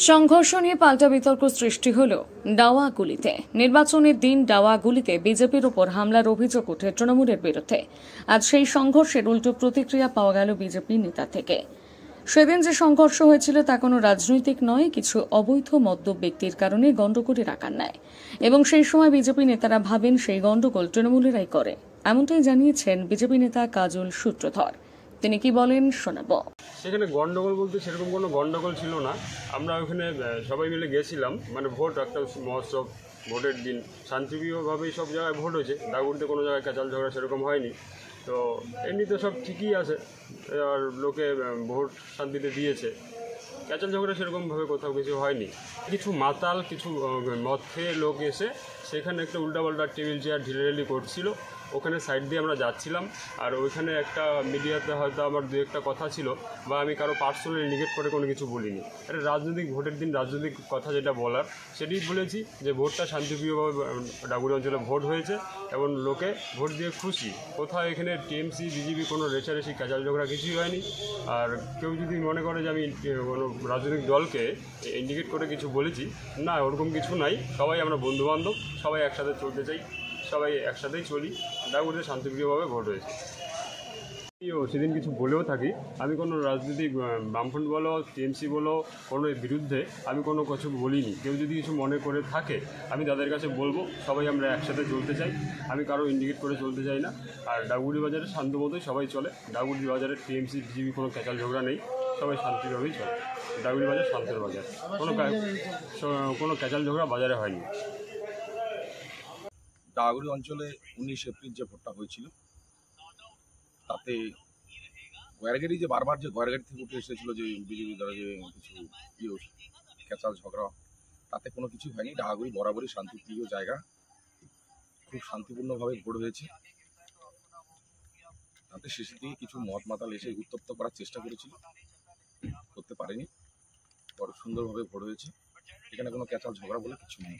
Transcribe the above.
সংঘর্ষ নিয়ে পাল্টা বিতর্ক সৃষ্টি হল ডাওয়াগুলিতে। নির্বাচনের দিন ডাওয়াগুলিতে বিজেপির ওপর হামলার অভিযোগ ওঠে তৃণমূলের বিরুদ্ধে। আজ সেই সংঘর্ষের উল্টো প্রতিক্রিয়া পাওয়া গেল বিজেপি নেতা থেকে। সেদিন যে সংঘর্ষ হয়েছিল তা কোনো রাজনৈতিক নয়, কিছু অবৈধ মদ্যপ ব্যক্তির কারণে গণ্ডগোলের আকার নেয় এবং সেই সময় বিজেপি নেতারা ভাবেন সেই গণ্ডগোল তৃণমূলেরাই করে। এমনটাই জানিয়েছেন বিজেপি নেতা কাজল সূত্রধর। তিনি কি বলেন শোনাবো। সেখানে গন্ডগোল বলতে সেরকম কোনো গন্ডগোল ছিল না। আমরা ওখানে সবাই মিলে গেছিলাম, মানে ভোট একটা মহোৎসব, ভোটের দিন শান্তিপ্রিয়ভাবেই সব জায়গায় ভোট হয়েছে। দাগুনতে কোনো জায়গায় ক্যাচাল ঝগড়া সেরকম হয়নি। তো এমনিতে সব ঠিকই আছে, আর লোকে ভোট শান্তিতে দিয়েছে। ক্যাচাল ঝগড়া সেরকমভাবে কোথাও কিছু হয়নি। কিছু মাতাল, কিছু মদ খেয়ে লোক এসে সেখানে একটা উল্টাপাল্টা টেবিল চেয়ার ঢিলেঢালি করছিল। ওখানে সাইড দিয়ে আমরা যাচ্ছিলাম, আর ওইখানে একটা মিডিয়াতে হয়তো আমার দু একটা কথা ছিল, বা আমি কারো পার্সোনালি নিগেট করে কোনো কিছু বলিনি। এটা রাজনৈতিক ভোটের দিন রাজনৈতিক কথা যেটা বলার সেটাই বলেছি, যে ভোটটা শান্তিপ্রিয়ভাবে ডাগুরি অঞ্চলে ভোট হয়েছে এবং লোকে ভোট দিয়ে খুশি। কোথাও এখানে টিএমসি বিজেপি কোনো রেষারেষি ক্যাচাল ঝগড়া কিছুই হয়নি। আর কেউ যদি মনে করে যে আমি কোনো রাজনৈতিক দলকে ইন্ডিকেট করে কিছু বলেছি, না, ওরকম কিছু নাই। সবাই আমরা বন্ধুবান্ধব, সবাই একসাথে চলতে চাই, সবাই একসাথেই চলি। ডাগুরিতে শান্তিপ্রিয়ভাবে ভোট হয়েছে। সেদিন কিছু বলেও থাকি, আমি কোনো রাজনৈতিক বামফ্রন্ট বলো, টিএমসি বলো, কোনো বিরুদ্ধে আমি কোনো কিছু বলিনি। কেউ যদি কিছু মনে করে থাকে আমি তাদের কাছে বলবো, সবাই আমরা একসাথে চলতে চাই, আমি কারো ইন্ডিকেট করে চলতে চাই না। আর ডাগুরি বাজারে শান্তমতোই সবাই চলে। ডাগুরি বাজারে টিএমসি বিজেপি কোনো ক্যাচাল ঝগড়া নেই, সবাই শান্তিভাবেই চলে। ডাগুরি বাজার শান্তের বাজার, কোনো ক্যাচাল ঝগড়া বাজারে হয়নি। ডাগুরি অঞ্চলে 19 এপ্রিল যে ভোটটা হয়েছিল, তাতে গোয়ারগাড়ি যে বারবার যে গোয়ারগাড়ি থেকে উঠে এসেছিল যে বিজেপি দ্বারা যে কিছু ক্যাচাল ঝগড়া, তাতে কোনো কিছু হয়নি। ডাগুরি বরাবরই শান্তিপ্রিয় জায়গা, খুব শান্তিপূর্ণভাবে ভোট হয়েছে। তাতে শেষের দিকে কিছু মদ মাতাল এসে উত্তপ্ত করার চেষ্টা করেছিল, করতে পারেনি। বড় সুন্দরভাবে ভোট হয়েছে, এখানে কোনো ক্যাচাল ঝগড়া বলে কিছু নেই।